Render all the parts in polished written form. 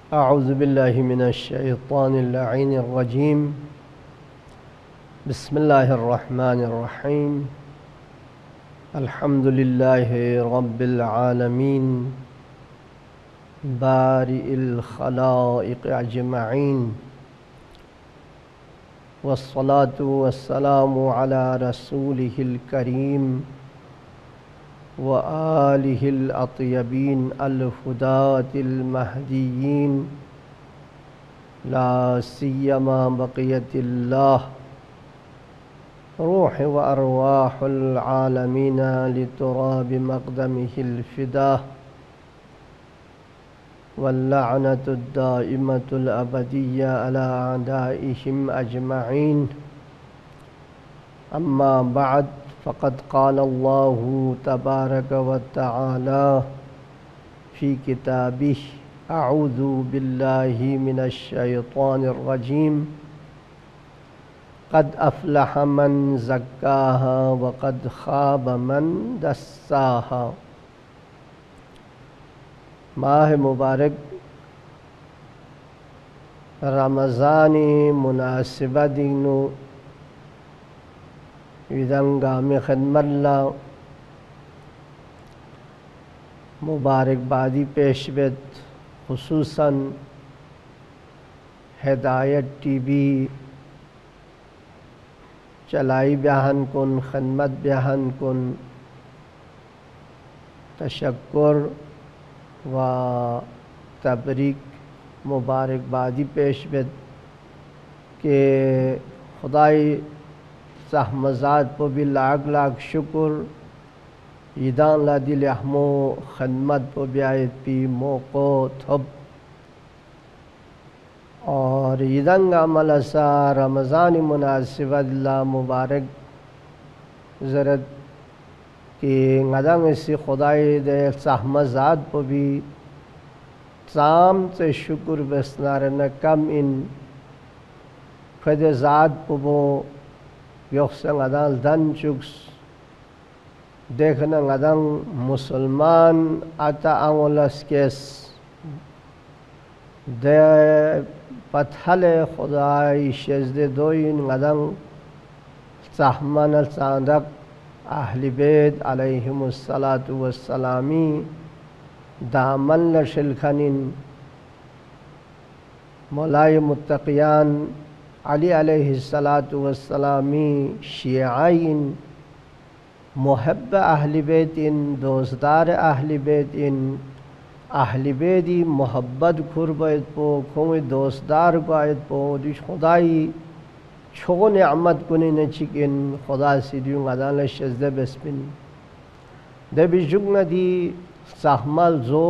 अऊज़ु बिल्लाहि मिनश्शैतानिर लईनिर रजीम। बिस्मिल्लाहिर रहमानिर रहीम। अल्हम्दुलिल्लाहि रब्बिल आलमीन बारिइल खलाइक़ अजमईन वस्सलातु वस्सलामु अला रसूलिहिल करीम व आलिहिल अत्यबीन अल हुदातिल महदीयीन ला सिय्यमा बक़ियतिल्लाह रूह व अरवाहुल आलमीन लितुराबि मक़दमिहिल फ़िदाह वल्लअनतुद दाइमतुल अबदिय्या अला अअदाइहिम अजमईन। अम्मा बअद फ़क़द क़ालल्लाहु तबारक व तआला फ़ी किताबिही अऊज़ु बिल्लाहि मिनश्शैतानिर रजीम। क़द अफ़लह मन ज़क्काहा व क़द ख़ाब मन दस्साहा। माह मुबारक रमज़ानी मुनासिबदिनु विदंगामी खिदमतला मुबारकबादी पेशवेद खुसूसन हिदायत टीवी चलाई बयान कुन खिदमत बयान कुन तशक्कुर व तबरीक मुबारकबादी पेशवेद के खुदाई सहमजाद पर भी लाख लाख शुक्र ईदान ला दिल अहमो खदमत पर ब्यायत पी मोको थब और ईदंग अमल सा रमज़ानी मुनासिबत ला मुबारक ज़रत कि गदंग से खुदाई दे सहमजाद पर भी ताम से शुक्र बसनार न कम इन फदजाद पबो योक्संग अदाल दन चुक्स देखना गदंग मुसलमान आता अंगलस केस दे पथले खुदाई शजदे दोइन गदंग सहमन अल सांदक अहली बैत अलैहिमुस्सलातु वस्सलामी दामन लशिलखनिन मौलाए मुत्तक़ियान Ali अलैहिस्सलातु वस्सलामी शियाइन मुहब्ब Ahli बैतिन दोस्तदार Ahli बैतिन Ahli Baiti मोहब्बत खुरबैत पो खुम दोस्तदार बायत पो दिश खुदाई छो नेअमत कुनि न चिकिन खुदा सिदियों गदाल शजदे बस्मिन दे बिजुग नदी सहमल जो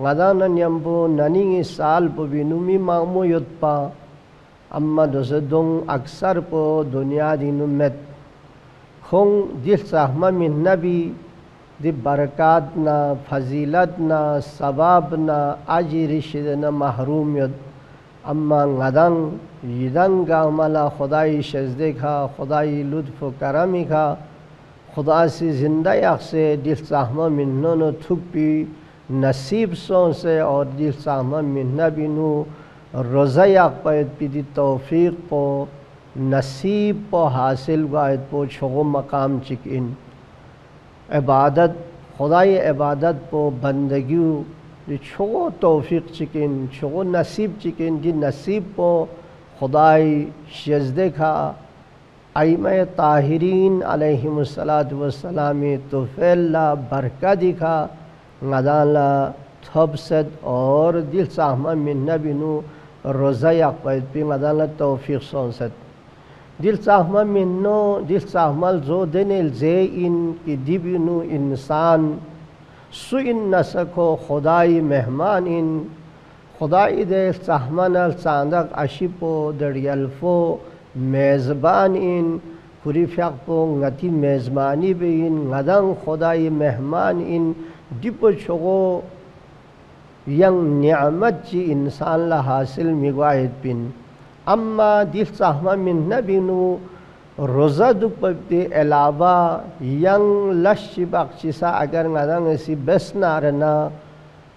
गदान न्यम्बो ननी साल पो बिनुमी मामो युत्पा अम्मा दोसदों अक्सर पो दुनिया दिनु met खुंग दिल सहमा मिन नबी दि बरकात ना फजीलत ना सवाब ना अजरिशद ना महरूम युद अम्मा गदंग यदंग गामला खुदाई शजदे खा खुदाई लुत्फ़ करमी खा खुदा से ज़िंदा याक से दिल सहमा मिन्नो नो थुपी नसीब सों से और दिल सहमा मिन्ना बिनु रोज़ा याक पैद पीदी तौफीक पो नसीब पो हासिल गायद पो छोगो मकाम चिकिन इबादत खुदाई इबादत पो बंदगी छोगो तौफीक चिकिन छोगो नसीब चिकिन जी नसीब पो खुदाई शजदे खा आइमे ताहिरीन अलैहिमुस्सलातु वस्सलामी तुफ़ैला बरका दिखा गदाला थबसद और दिल सहमा मिन्ना बिनु रोज़ा याक पैद पी गदाला तौफीक सोंसद दिल सहमा मिन्नो दिल सहमल जो देनेल जे इन की दिबिनु इंसान सु इन न सको खुदाई मेहमान इन खुदाई दे सहमनल सांदक अशिपो दड़ियल्फो मेज़बान इन कुरिफ़्याक पो गति मेज़बानी बे इन गदंग खुदाई मेहमान इन डिपो छोगो यंग नियामत जी इंसान ला हासिल मिगवाहिद बिन अम्मा दिल सहमा मिन नबिनु रोज़ा दुपते अलावा yang lashi bakcisa agar ngadang si besna rena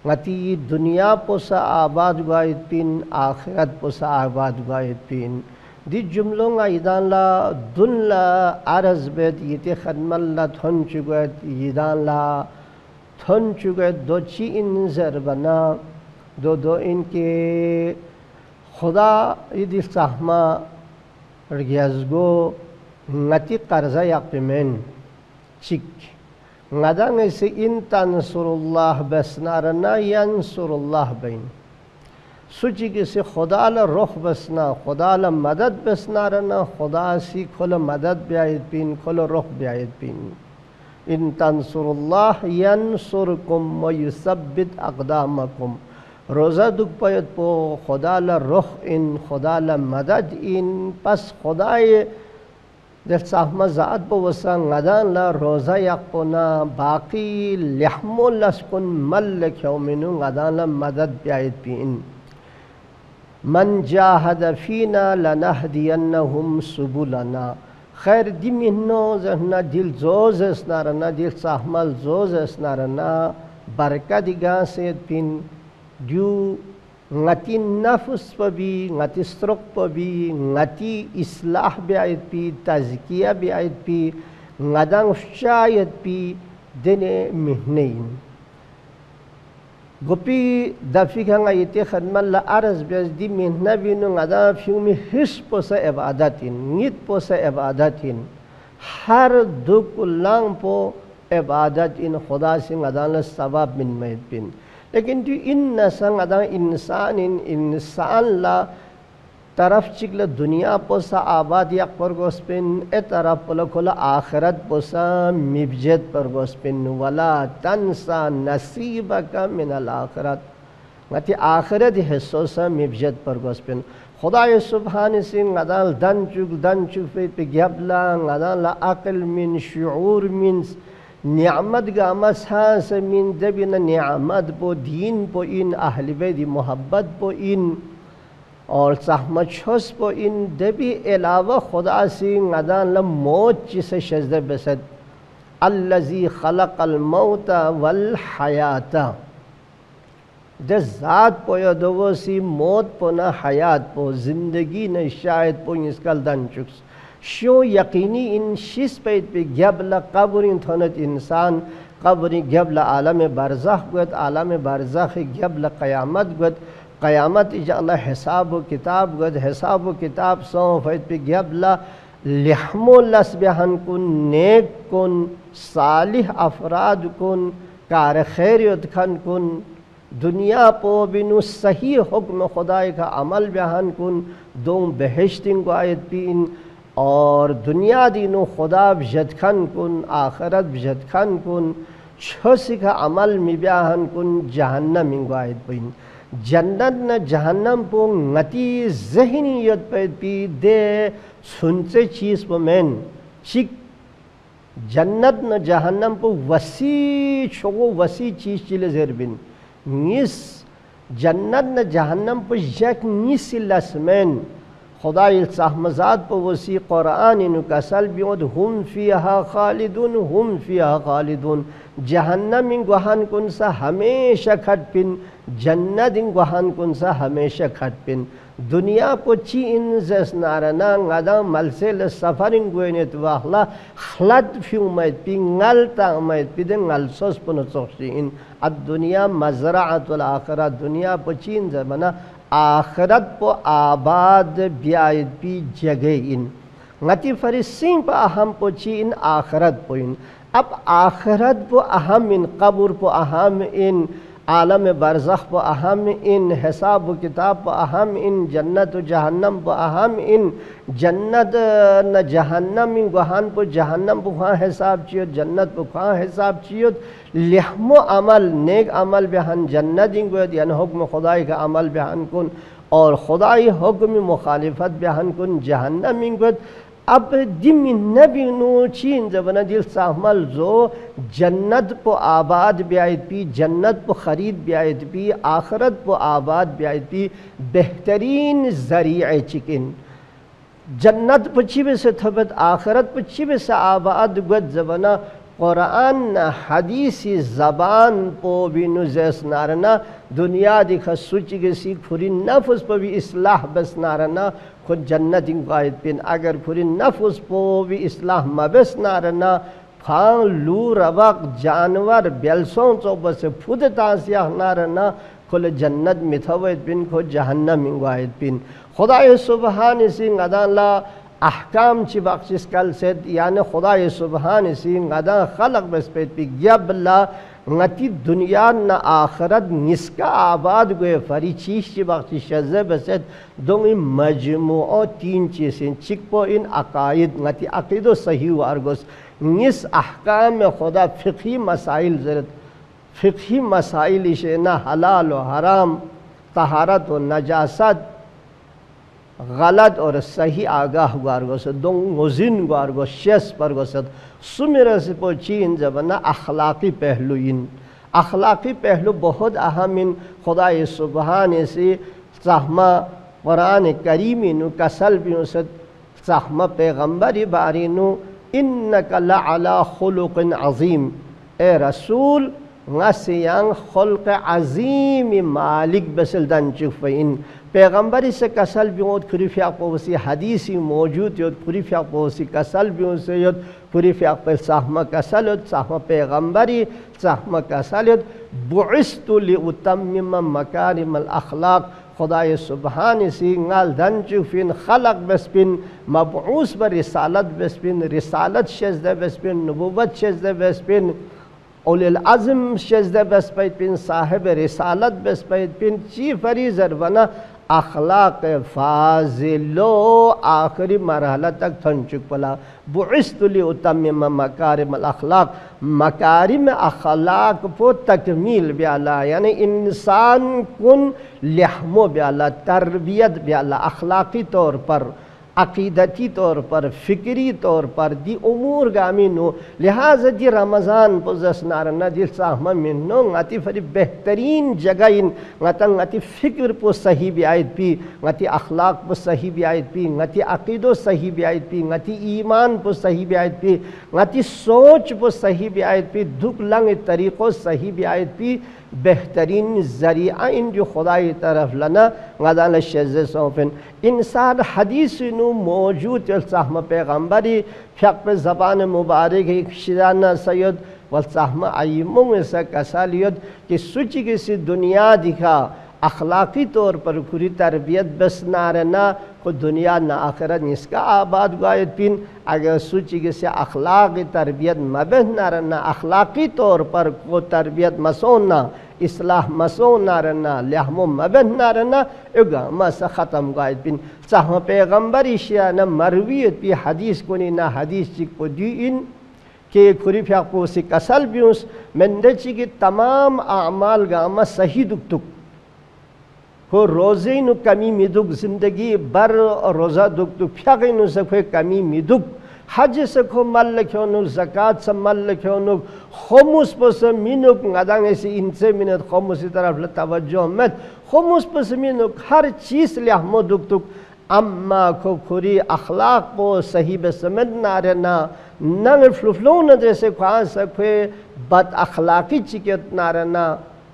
ngati dunia posa abad gait pin akhirat posa abad gait pin di jumlo nga idan la dun la araz bet yite khadmal la thon chugat idan la thon chugat do chi in zarbana दो इनके खुदा इदी सहमा रगियाज़गो ngati qarza yaqpimen chik ngadang ese in tansurullah basnarana yansurullah bain suci के से खुदा ला रुख बसना खुदा ला मदद बसनारना खुदा सी खोल मदद ब्यायत पिन खोल रुख ब्यायत पिन इन तंसुरुल्लाह यंसुरकुम व युसब्बित अक़दामकुम रोज़ा दुख पयत पो खुदा ला रुख इन खुदा ला मदद इन पस खुदाए जब साहमा ज़ात पो वसा ngadaन ला रोज़ा यक़पोना बाकी लहमुल लस्कुन मल क्योमिनु ngadaन ला मदद ब्यायत पिन मन जाहद फीना लनहदियन्नहुम सुबुलना खैर दी मिन्नो जहना दिल जोज स्नारना दिल साहमल जोज स्नारना बरका दिगा से pin due ngati nafs pabi ngati strok pabi ngati islah bi'ayt pi tazkiya bi'ayt pi ngadang shayat pi dene mihnain gopi dafika ngayte khadman la araz biaz di mihna binu ngada fiumi his posa ibadatin ngit posa ibadatin har duk lang po ibadat in khuda se ngadan la sabab min mayt bin लेकिन जो इन नसंग अदा इंसान ला तरफ चिकल दुनिया पोसा आबाद या पर गोस्पिन ए तरफ पोला खोला आखिरत पोसा मिबजत पर गोस्पिन वला तंसा नसीबका मिनल आखिरत गति आखिरत हिस्सों सा मिबजत पर गोस्पिन खुदा सुब्हान सिंह अदाल दन चुक पे गबला अदाल अकल मिन शुऊर मिन नियामत गामस हास मिन दबिन नियामत पो दीन पो इन अहल बैत मोहब्बत पो इन और सहमत छोस पो इन दबी अलावा खुदा से गदान ल मौत जिसे शजद बसद अल्लज़ी खलक़ल मौत वल हयाता द ज़ात पो यदवो सी मौत पो न हयात पो जिंदगी न शायद पो इसकल दन चुक्स शो यकीनी इन शिस पैद पे गबला कब्रिन थनत इंसान कब्री गबला आलम बरज़ख गत आलम बरज़ख गबला क़यामत गत क़यामत इजाला हिसाब व किताब गत हिसाब व किताब सौ फैद पे गबला लहमो लस्बहन कुन नेक कुन सालिह अफराद कुन कार खैरियत खन कुन दुनिया पो बिनु सही हुक्म खुदाई का अमल बयान कुन दो बहिश्तिन को आयत पीन और दुनिया दिनो खुदा बजदखन कुन आखरत बजदखन कुन छोसी का अमल मिब्याहन कुन जहन्नम इंगवायत बिन जन्नत न जहन्नम पो ngati ज़हनियत पे पी दे सुनसे चीज़ पो मैन चिक जन्नत न जहन्नम पो वसी छोगो वसी चीज़ चिले ज़रबिन निस जन्नत न जहन्नम पो जक निस लस्मैन खुदा सहमजात पो वसी कुरान इनकसल बियोद हम फ़ीहा खालिदून जहन्नम इन गुहान कुन सा हमेशा खटपिन जन्नत इन गुहान कुन सा हमेशा खटपिन दुनिया को ची इन जस नारना गदा मलसेल सफरिंग गोयनेत वाहला खलत फ्यूमैत पि ngलता मैत पि दे ngलसोस पन सोखसी इन अद दुनिया मज़राअतुल आखिरत दुनिया पो चीन जमाना आखिरत पो आबाद ब्यायत पी जगह इन ngati फरिसिंग पो अहम पो ची इन आखिरत पो इन अब आखिरत पो अहम इन कब्र पो अहम इन आलम बरज़ख पो अहम इन हिसाब व किताब पो अहम इन जन्नत व जहन्नम पो अहम इन जन्नत न जहन्नम इन गुहान पो जहन्नम पो वहाँ हिसाब चियो जन्नत पो वहाँ हिसाब चियो लहमो अमल नेक अमल बयान जन्नत इन गोयत यानी हुक्म खुदाई का अमल बयान कुन और खुदाई हुक्म मुखालिफत बयान कुन जहन्नम इन गोयत अब दिम नबी नो चीन जबना दिल साहमल जो जन्नत पो आबाद ब्यायत पी जन्नत पो खरीद ब्यायत पी आखरत पो आबाद ब्यायत पी बेहतरीन ज़रिए चिकिन जन्नत पो चिबे से थबत आखरत पो चिबे से आबाद गद जबना कुरान न हदीसी ज़बान पो भी नुज़ेस नारना दुनिया दिखा सुची के सी खुरी नफ्स पर भी इस्लाह बस नारना खुद जन्नत इंकायद पिन अगर खुरी नफ्स पो भी इस्लाह मबस नारना फांग लू रवक जानवर बेलसों तो बस फुद तासिया नारना खुल जन्नत मिथवैद पिन खुद जहन्नम इंकायद पिन खुदा सुबहान सिंह अदाला अहकाम ची बख्शिश कल से यानी खुदा सुबहान सिंह अदा खलक बस्पेट P गबला ngati dunia na akhirat niska abad gue fari चीज ची बख्शिश शज़े बसेट दोंगी मजमुओ तीन चीज़ें चिकपो इन अकायद ngati अकीदो सही वारगोस निस अहकाम में खुदा फ़िक़ही मसाइल ज़रत फ़िक़ही मसाइल इसे ना हलाल व हराम तहारत व नजासत गलत और सही आगाह गारगोस दोंग मुजिन गारगोस शेस पर गोसत सुमेर से पोची इन जबना अखलाकी पहलू इन अखलाकी पहलू बहुत अहम इन खुदा सुबहान से सहमा कुरान करीम नु कसल भी सहमा पैगम्बरी बारी नु इन्नका लअला खुलुक़िन अज़ीम ए रसूल ngasiang khulq azim malik basal dan chufain पैगम्बरी से कसल बियोत कुरिफिया पोसी हदीसी मौजूद योत कुरिफिया पोसी कसल बियोत से योत कुरिफिया पे सहमा कसल योत सहमा पैगम्बरी सहमा कसल योत बुइस्तु लिउतम्मिम मकारिमल अखलाक खुदाए सुबहान सी गाल धन चुफिन खलक बसपिन मबऊस बर रिसालत बसपिन रिसालत शज़्द बसपिन नबुवत शज़्द बसपिन औलिल अज़म शज़्द बसपिन साहिब रिसालत बसपिन ची फरीज़र बना अखलाक फाजिलो आखिरी मरहला तक थन चुक पला बुइस्तु लिउतम्मिम मकारिमल अखलाक मकारिम अखलाक पो तकमील ब्याला यानी इंसान कुन लहमो ब्याला तरबियत ब्याला अखलाकी तौर पर अकीदती तौर पर फ़िक्री तौर पर दी उमूर गामिनो लिहाजा दी रमज़ान पुज़स नारना दिल साहमा मिन्नो ngati फरी बेहतरीन जगह इन ngati फ़िक्र पो सही ब्यायत पी ngati अखलाक पो सही ब्यायत पी ngati अकीदो सही ब्यायत पी ngati ईमान पो सही ब्यायत पी ngati सोच पो सही ब्यायत पी दुख लंग तरीक़ों सही ब्यायत पी बेहतरीन ज़रिया इन जो खुदाई तरफ लना गदाल शज़ सौफिन इंसान हदीस नु मौजूद सहमा पैगम्बरी फ़क़ ज़बान मुबारक शिराना सैयद व सहमा अय्युम से कसालियत कि सुची किसी दुनिया दिखा अखलाकी तौर पर पूरी तरबियत बस नारना को दुनिया ना आखिरत इसका आबाद गायद पिन अगर सूची के से अखलाकी तरबियत मबह नारना अखलाकी तौर पर को तरबियत मसोना इस्लाह मसो नारना लहमो मबह नारना उगा मसा ख़त्म गायद पिन चाह पैगम्बर इशिया न मरवियत पी हदीस को ना हदीस चिक को दी इन के खुरी फ्याको से कसल ब्यूस मंदची की तमाम आमाल गामा सही दुख तुक को रोज़े नु कमी मिदुक ज़िंदगी बर रोज़ा दुख तो फ्यागे नु सखे कमी मिदुक हज सखो मल क्यों नु ज़कात से मल क्यों नु खुमुस पर मिनुक गदांग ऐसे इनसे मिनट खुमुस की तरफ ल तवज्जो मत खुमुस पर मिनुक हर चीज़ ले हम दुख तुक अम्मा को खुरी अखलाक को सही बसमत नारना नंग फ्लुफ्लो न जैसे ख्वान सखे बद अखलाकी चिकत नारना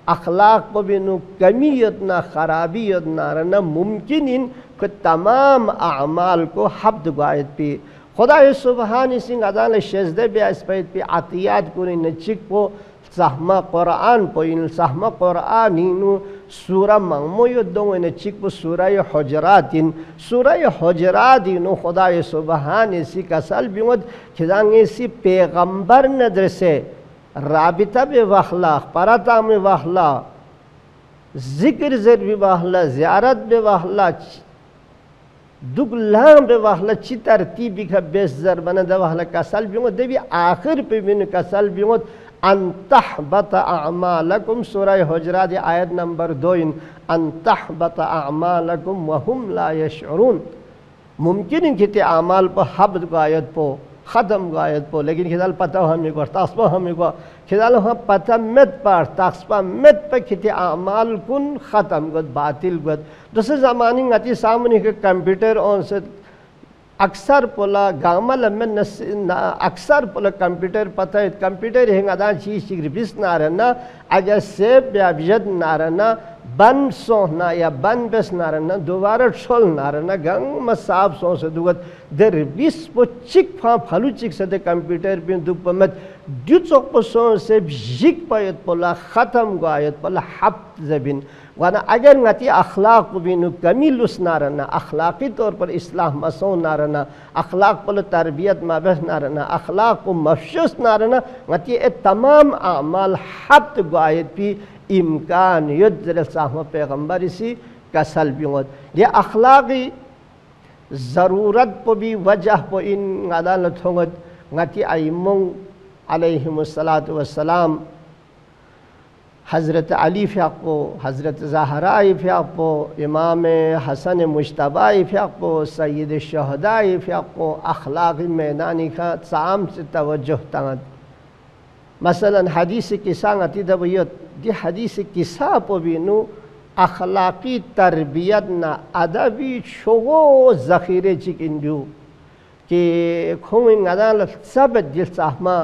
अखलाक पर भी नु कमियत ना खराबियत नारना मुमकिन इन को तमाम अमाल को हब्द गायद पे खुदा सुबहान सिंह अदाल शज़्द बेस्पैद पे आतियात को नचिक को सहमा कुरान पो इन सहमा कुरान इन सूरा मंगमो युद्धों ने चिक को सूरा हुजरात इन खुदा सुबहान सी कसल बिमद खिदांगे सी पैगंबर नजर से राबिता बे वखला परता में वखला जिक्र ज़र भी वखला ज़ियारत बे वखला दुगलाम बे वखला ची तरतीबी का बेस ज़र बना द वखला कसल बिमद देवी आखिर पे बिन कसल बिमद अंतहबत अमालकुम सूरा हुजरात आयत नंबर 2 इन अंतहबत अमालकुम वहुम ला यशउरून मुमकिन कि ते अमाल पर हब्द गायत पो ख़त्म गायत पो लेकिन खिदाल पता हमें को तास्पा हमें को खिदाल हम पता मत पर तास्पा मत पर खिते अमाल कुन ख़त्म गद बातिल गद दूसरे ज़माने गति सामने के कंप्यूटर ऑन से अक्सर पोला गामल में अक्सर पोला कंप्यूटर पता है कंप्यूटर है अदा चीज रिबिस नारना अगर सेब या बिजद नारना बन सोना या बन बेस नारना दोबारा छोल नारना गंग में साफ सो से दुगत दे रिबिस पो चिक फा फलू चिक से दे कंप्यूटर पे दुप मत दुचोक पो सो से जिक पायत पोला खत्म गायत पोला हफ्त जबिन वाना अगर ngati akhlaq binu kamilus narana akhlaqi तौर पर इस्लाह मसो नारना अखलाक पल तरबियत माबस नारना अखलाक को मफशुस नारना ngati ए तमाम अमाल हफ्त गायत भी इम्कान युद्र साहम पैगंबर इसी कसल बिंगत ये अखलाकी ज़रूरत पर भी वजह पर इन अदालत होंगत ngati आइमों अलैहिमुस्सलातु वस्सलाम हज़रत अली फ़्याक़ो हज़रत ज़हरा फ़्याक़ो इमाम हसन मुश्तबा फ़्याक़ो सय्यद शुहदा फ़्याक़ो अखलाक़ी मैदानी का साम से तवज्जो तंगत मसलन हदीस किस्सा गति दबयत ये हदीस किस्सा पो बिनु अखलाक़ी तरबियत ना अदबी शोगो ज़ख़ीरे चिकिंजू कि खुमिंग अदाल सब दिल साहमा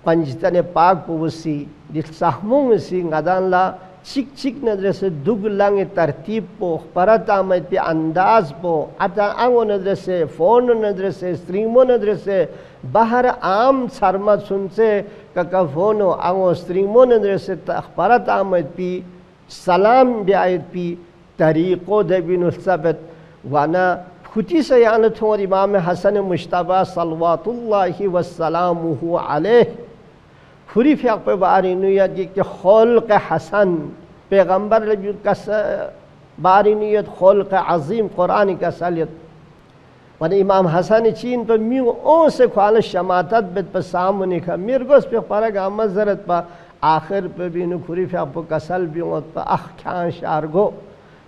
पंजतने पाक पुवसी दिल साहमों सी गदान ला चिक चिक नजर से दुग लांगे तरतीब पो परता में पे अंदाज पो अता आंगो नजर से फोन नजर से स्ट्रीमो नजर से बाहर आम शर्मा सुन से का फोनो आंगो स्ट्रीमो नजर से परता में पे सलाम ब्यायत पे तरीक़ो दबिन सबत वाना खुदी से यान थोर इमाम हसन मुश्तबा सल्लल्लाहु वस्सलामुहु अलैहि खुरी फ़्याक़ पे बारिनियत कि ख़ुल्क़ हसन पैगंबर का बारिनियत ख़ुल्क़ अज़ीम कुरान का सलियत वन इमाम हसन चीन पर म्यू ओ से ख्वाल शमातत बेत पर सामने का मिर्गोस पे परग मज़रत पर आखिर पे भी नु खुरी फ़्याक़ पे कसल भी होत पर अख खान शारगो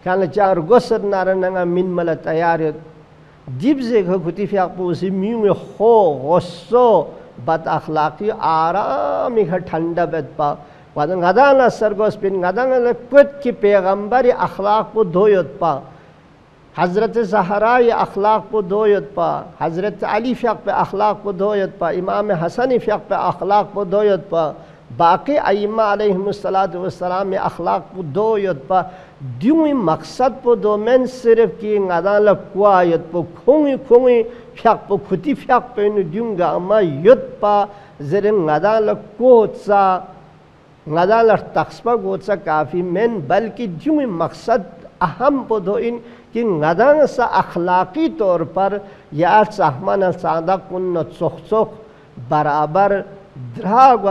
खान चार गोसर नारनगा मिन मल तैयारियत जिब से खुदी फ़्याक़ पे उसी म्यू में खो गुस्सो बद अखलाकी आराम इधर ठंडा बेद पा वादन गदाना सरगोस पिन गदाना कुत की पैगंबर अखलाक को धोयत पा हज़रत ज़हरा ये अखलाक को धोयत पा हज़रत अली फ़्याक़ पे अखलाक को धोयत पा इमाम हसन फ़्याक़ पे अखलाक को धोयत पा बाकी अइम्मा अलैहिमुस्सलातु वस्सलाम में अखलाक को धोयत पा द्यूं मकसद पो दो मैं सिर्फ की गदाना कुआयत पो खुंगी खुंगी फ़्याक़ पो खुदी फ़्याक़ पे नु द्यूंगा अम्मा युद्ध पा ज़रे गदाना कोचा गदाना तख्सपा कोचा काफ़ी मैं बल्कि द्यूं मकसद अहम पो दो इन कि गदाना सा अखलाकी तौर पर या साहमान सादा कुन चोख चोख बराबर द्राग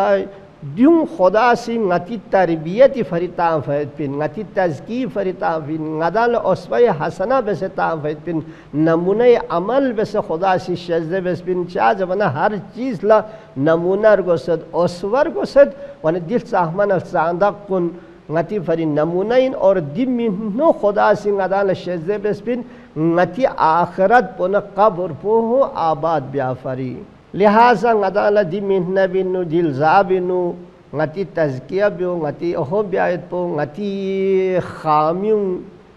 द्यूं खुदा सी गति तरबियत फरिता पिन गति तज़की फरिता पिन गदाल उसवे हसना बेसे ताफत पिन नमूने अमल बेसे खुदा सी शज़्ज़े बेस पिन चा जबना हर चीज़ ला नमूना गोसद उसवर गोसद वन दिल साहमान सादा कुन गति फरी नमूनाइन और दिमिनो खुदा सी गदाल शज़्ज़े बेस पिन गति आखरत पुन कब्र पो आबाद ब्याफरी लिहाजा गदाला दी मिहना बिनु दिल जाबिनु गति तज़किया बियो गति ओहो ब्यायत पो गति खामियों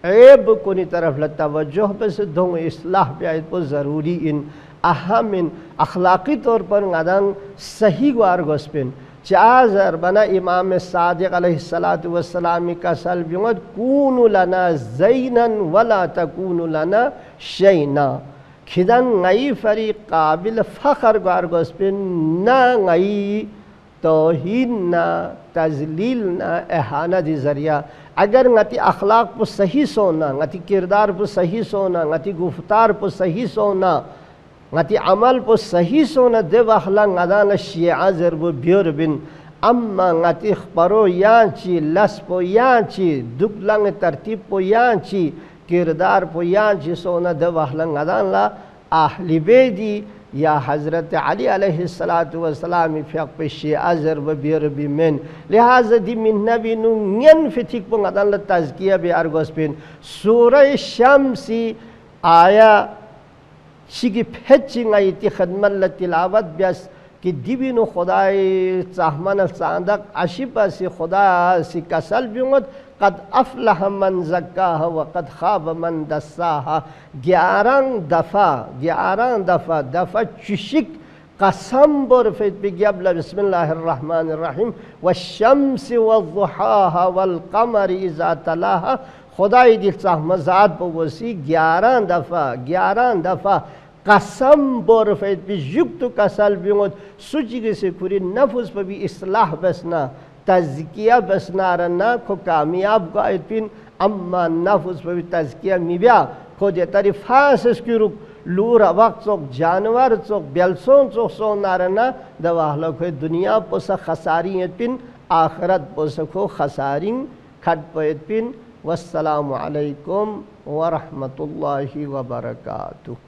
ऐब कोनी तरफ लतवज्जो बस दो इस्लाह ब्यायत पो ज़रूरी इन अहम इन अखलाकी तौर पर गदांग सही ग्वार गोस्पिन चाज़र बना इमाम सादिक़ अलैहिस्सलातु वस्सलाम का सल बियोत कूनु लना ज़ैनन वला तकूनु लना शैना खिदन गई फरी काबिल फ़ख्र गार गोस्पिन ना गई तौहीन ना तज़लील ना एहाना दी ज़रिया अगर गति अखलाक पर सही सोना गति किरदार पर सही सोना गति गुफ्तार पर सही सोना गति अमल पर सही सोना देव अखला गदान शिया ज़रब ब्योर बिन अम्मा गति परो यांची लस पो यांची दुगलंग तरतीब पो यांची किरदार पो यांची सोना देव अखला गदान ला आहली बेदी या हज़रत अली अलैहिस्सलातु वस्सलाम फ़्याक़ पे शिया ज़रब ब्योर बिमेन लिहाजा दी मिन नबी नु न्यन फितिक पो गदान ला तज़किया बे अर्गोस पिन सूरह शम्सी आया शिगी फेचिंग आयती खदमत ला तिलावत ब्यास कि दिबिनो खुदाई चाहमान सादक आशिपा से खुदा से कसल बिंगत क़द अफ़लह मन ज़क्काहा व क़द ख़ाब मन दस्साहा। 11 दफ़ा चुशिक कसम बोरफेत बिग्याबला बिस्मिल्लाहिर्रहमानिर्रहीम वश्शम्सि वज़्ज़ुहाहा वल क़मरि इज़ा तलाहा। खुदाई दिल सहमज़ात बवसी 11 दफ़ा कसम बोरफेत बिजुक्त कसल बिंगोत सुजिगे से खुरी नफुस पर भी इस्लाह बसना तज़किया बसना रना खो कामयाब गायत पिन अम्मा नफुस पर भी तज़किया मिब्या खो दे तारीफ़ास की रुक लूर वक्त चोक जानवर चोक बेलसों चोक सो नारना दवाहला खो दुनिया पोसा खसारी पिन आखरत पोसा खो खसारी खट पैत पिन। वस्सलामु अलैकुम व रहमतुल्लाहि व बरकातुहू।